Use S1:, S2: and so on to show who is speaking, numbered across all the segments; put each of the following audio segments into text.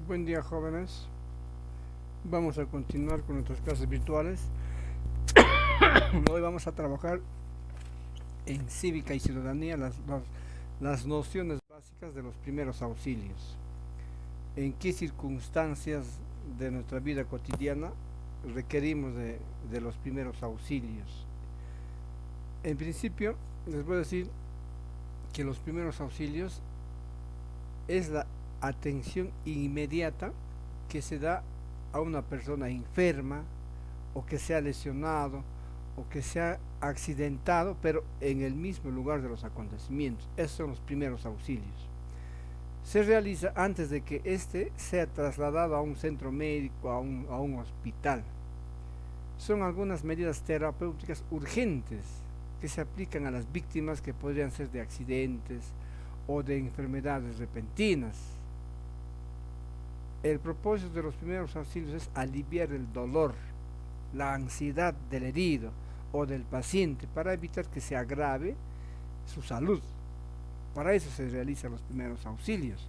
S1: Buen día, jóvenes. Vamos a continuar con nuestras clases virtuales. Hoy vamos a trabajar en cívica y ciudadanía las nociones básicas de los primeros auxilios. En qué circunstancias de nuestra vida cotidiana requerimos de los primeros auxilios. En principio, les voy a decir que los primeros auxilios es la atención inmediata que se da a una persona enferma o que se ha lesionado o que se ha accidentado, pero en el mismo lugar de los acontecimientos. Esos son los primeros auxilios. Se realiza antes de que éste sea trasladado a un centro médico, a un hospital. Son algunas medidas terapéuticas urgentes que se aplican a las víctimas que podrían ser de accidentes o de enfermedades repentinas. El propósito de los primeros auxilios es aliviar el dolor, la ansiedad del herido o del paciente para evitar que se agrave su salud. Para eso se realizan los primeros auxilios.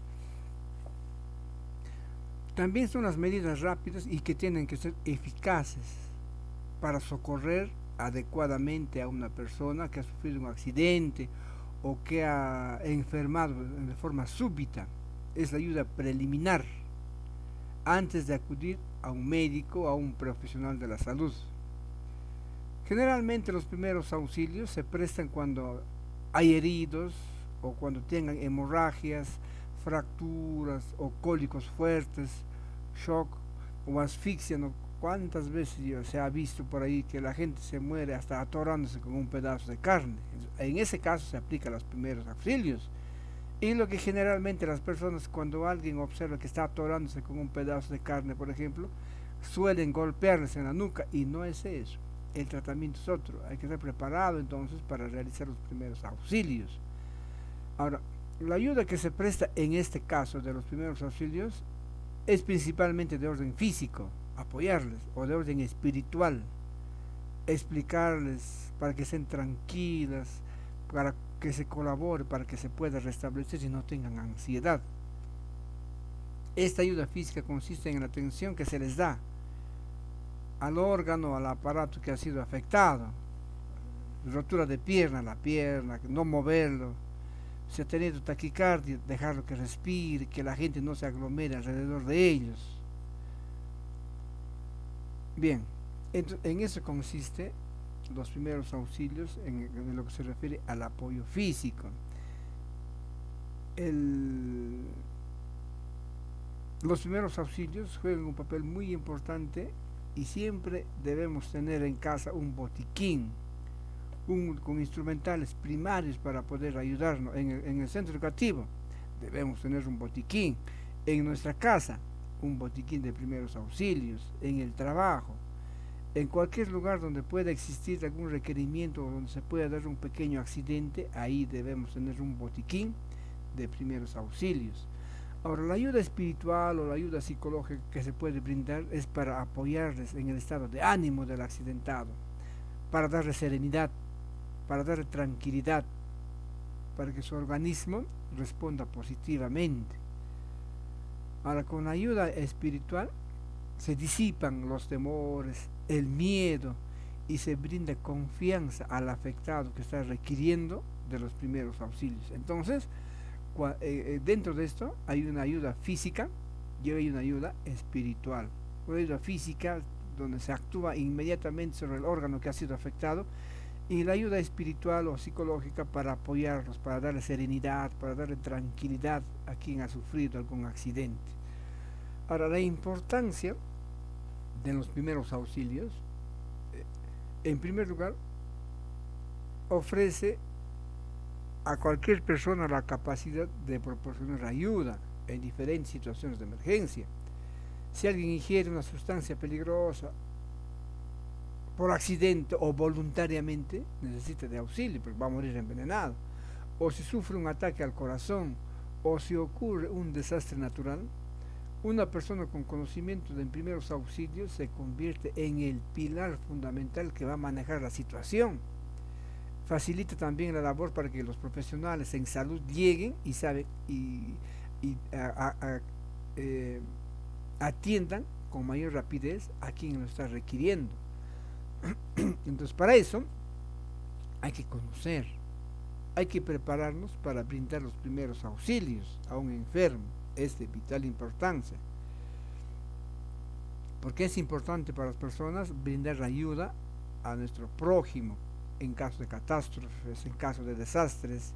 S1: También son las medidas rápidas y que tienen que ser eficaces para socorrer adecuadamente a una persona que ha sufrido un accidente o que ha enfermado de forma súbita. Es la ayuda preliminar antes de acudir a un médico o a un profesional de la salud. Generalmente los primeros auxilios se prestan cuando hay heridos o cuando tengan hemorragias, fracturas o cólicos fuertes, shock o asfixia. ¿No? ¿Cuántas veces se ha visto por ahí que la gente se muere hasta atorándose con un pedazo de carne? En ese caso se aplican los primeros auxilios. Y lo que generalmente las personas, cuando alguien observa que está atorándose con un pedazo de carne, por ejemplo, suelen golpearles en la nuca, y no es eso. El tratamiento es otro. Hay que estar preparado entonces para realizar los primeros auxilios. Ahora, la ayuda que se presta en este caso de los primeros auxilios es principalmente de orden físico, apoyarles, o de orden espiritual, explicarles para que estén tranquilas, para que se colabore, para que se pueda restablecer y no tengan ansiedad. Esta ayuda física consiste en la atención que se les da al órgano, al aparato que ha sido afectado, rotura de pierna, la pierna, no moverlo, si ha tenido taquicardia, dejarlo que respire, que la gente no se aglomere alrededor de ellos. Bien, en eso consiste los primeros auxilios en lo que se refiere al apoyo físico. El, los primeros auxilios juegan un papel muy importante y siempre debemos tener en casa un botiquín, con instrumentales primarios para poder ayudarnos. En el centro educativo debemos tener un botiquín, en nuestra casa un botiquín de primeros auxilios, en el trabajo, en cualquier lugar donde pueda existir algún requerimiento o donde se pueda dar un pequeño accidente, ahí debemos tener un botiquín de primeros auxilios. Ahora, la ayuda espiritual o la ayuda psicológica que se puede brindar es para apoyarles en el estado de ánimo del accidentado, para darle serenidad, para darle tranquilidad, para que su organismo responda positivamente. Ahora, con la ayuda espiritual se disipan los temores, el miedo y se brinda confianza al afectado que está requiriendo de los primeros auxilios. Entonces, dentro de esto hay una ayuda física y hay una ayuda espiritual. Una ayuda física donde se actúa inmediatamente sobre el órgano que ha sido afectado, y la ayuda espiritual o psicológica para apoyarlos, para darle serenidad, para darle tranquilidad a quien ha sufrido algún accidente. Ahora, la importancia de los primeros auxilios, en primer lugar, ofrece a cualquier persona la capacidad de proporcionar ayuda en diferentes situaciones de emergencia. Si alguien ingiere una sustancia peligrosa por accidente o voluntariamente, necesita de auxilio porque va a morir envenenado, o si sufre un ataque al corazón, o si ocurre un desastre natural, una persona con conocimiento de primeros auxilios se convierte en el pilar fundamental que va a manejar la situación. Facilita también la labor para que los profesionales en salud lleguen y saben y atiendan con mayor rapidez a quien lo está requiriendo. Entonces, para eso hay que conocer, hay que prepararnos para brindar los primeros auxilios a un enfermo. Es de vital importancia. Porque es importante para las personas brindar ayuda a nuestro prójimo en caso de catástrofes, en caso de desastres.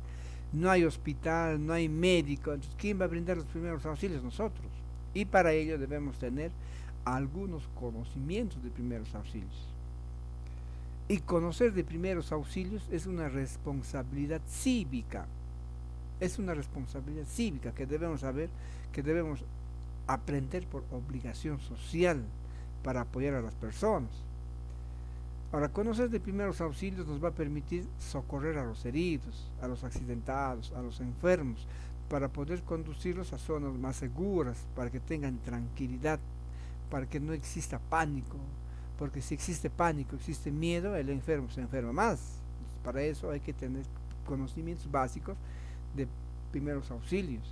S1: No hay hospital, no hay médico, entonces ¿quién va a brindar los primeros auxilios? Nosotros. Y para ello debemos tener algunos conocimientos de primeros auxilios. Y conocer de primeros auxilios es una responsabilidad cívica. Es una responsabilidad cívica que debemos saber, que debemos aprender por obligación social para apoyar a las personas. Ahora, conocer de primeros auxilios nos va a permitir socorrer a los heridos, a los accidentados, a los enfermos, para poder conducirlos a zonas más seguras, para que tengan tranquilidad, para que no exista pánico, porque si existe pánico, existe miedo, el enfermo se enferma más. Entonces, para eso hay que tener conocimientos básicos de primeros auxilios.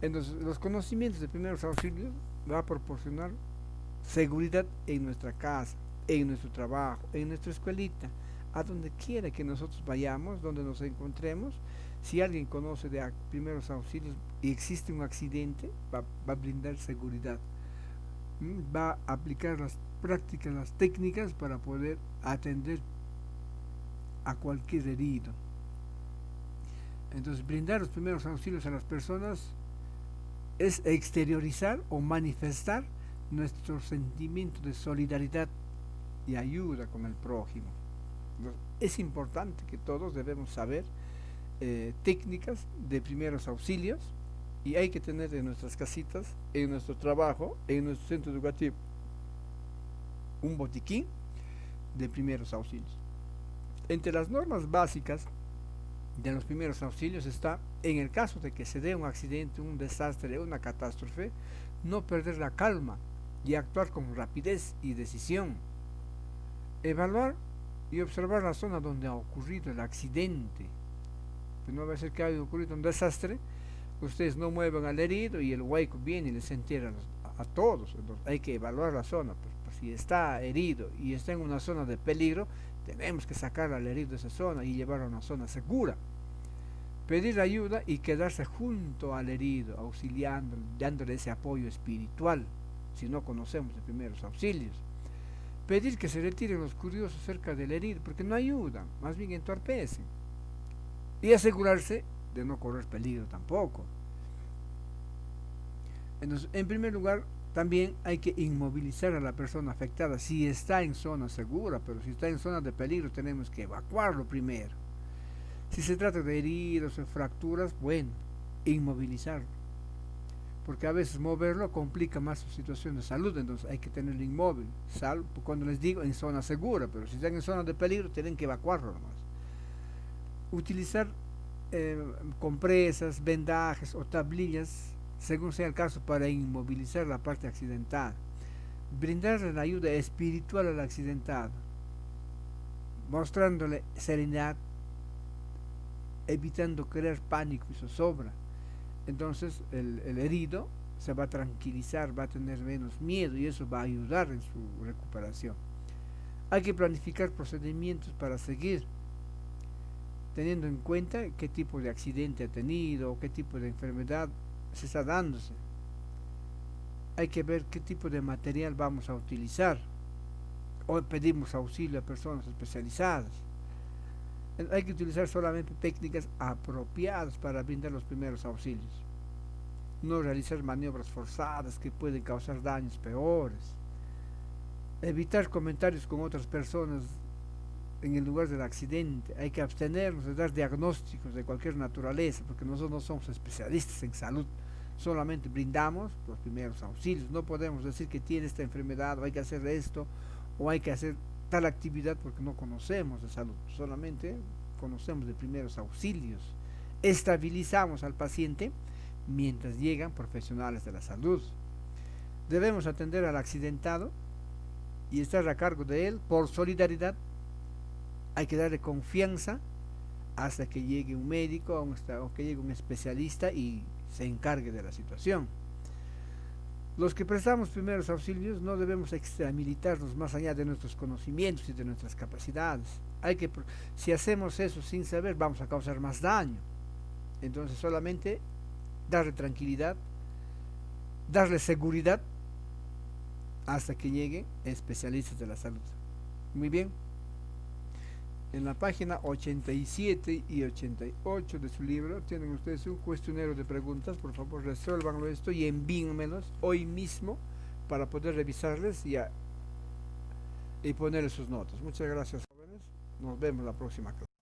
S1: Entonces, los conocimientos de primeros auxilios va a proporcionar seguridad en nuestra casa, en nuestro trabajo, en nuestra escuelita, a donde quiera que nosotros vayamos, donde nos encontremos. Si alguien conoce de primeros auxilios y existe un accidente, va a brindar seguridad, va a aplicar las prácticas, las técnicas para poder atender a cualquier herido. Entonces, brindar los primeros auxilios a las personas es exteriorizar o manifestar nuestro sentimiento de solidaridad y ayuda con el prójimo. Entonces, es importante que todos debemos saber técnicas de primeros auxilios, y hay que tener en nuestras casitas, en nuestro trabajo, en nuestro centro educativo, un botiquín de primeros auxilios. Entre las normas básicas de los primeros auxilios está, en el caso de que se dé un accidente, un desastre, una catástrofe, no perder la calma y actuar con rapidez y decisión. Evaluar y observar la zona donde ha ocurrido el accidente. Pues no va a ser que haya ocurrido un desastre, ustedes no muevan al herido y el hueco viene y les entierra a todos. Entonces hay que evaluar la zona. Pues si está herido y está en una zona de peligro, tenemos que sacar al herido de esa zona y llevarlo a una zona segura. Pedir ayuda y quedarse junto al herido, auxiliándole, dándole ese apoyo espiritual, si no conocemos de primeros auxilios. Pedir que se retiren los curiosos cerca del herido, porque no ayudan, más bien entorpecen. Y asegurarse de no correr peligro tampoco. Entonces, en primer lugar, también hay que inmovilizar a la persona afectada si está en zona segura, pero si está en zona de peligro tenemos que evacuarlo primero. Si se trata de heridos o fracturas, bueno, inmovilizarlo, porque a veces moverlo complica más su situación de salud, entonces hay que tenerlo inmóvil, salvo cuando les digo en zona segura, pero si están en zona de peligro tienen que evacuarlo nomás. Utilizar compresas, vendajes o tablillas, según sea el caso, para inmovilizar la parte accidentada. Brindarle la ayuda espiritual al accidentado, mostrándole serenidad, evitando crear pánico y zozobra. Entonces el herido se va a tranquilizar, va a tener menos miedo y eso va a ayudar en su recuperación. Hay que planificar procedimientos para seguir, teniendo en cuenta qué tipo de accidente ha tenido o qué tipo de enfermedad se está dándose. Hay que ver qué tipo de material vamos a utilizar. Hoy pedimos auxilio a personas especializadas. Hay que utilizar solamente técnicas apropiadas para brindar los primeros auxilios. No realizar maniobras forzadas que pueden causar daños peores. Evitar comentarios con otras personas en el lugar del accidente. Hay que abstenernos de dar diagnósticos de cualquier naturaleza, porque nosotros no somos especialistas en salud, solamente brindamos los primeros auxilios. No podemos decir que tiene esta enfermedad o hay que hacer esto o hay que hacer tal actividad porque no conocemos de salud, solamente conocemos de primeros auxilios. Estabilizamos al paciente mientras llegan profesionales de la salud. Debemos atender al accidentado y estar a cargo de él por solidaridad. Hay que darle confianza hasta que llegue un médico o que llegue un especialista y se encargue de la situación. Los que prestamos primeros auxilios no debemos extramilitarnos más allá de nuestros conocimientos y de nuestras capacidades. Si hacemos eso sin saber, vamos a causar más daño. Entonces solamente darle tranquilidad, darle seguridad hasta que lleguen especialistas de la salud. Muy bien. En la página 87 y 88 de su libro tienen ustedes un cuestionario de preguntas. Por favor, resuélvanlo esto y envíenmelos hoy mismo para poder revisarles y ponerles sus notas. Muchas gracias, jóvenes. Nos vemos la próxima clase.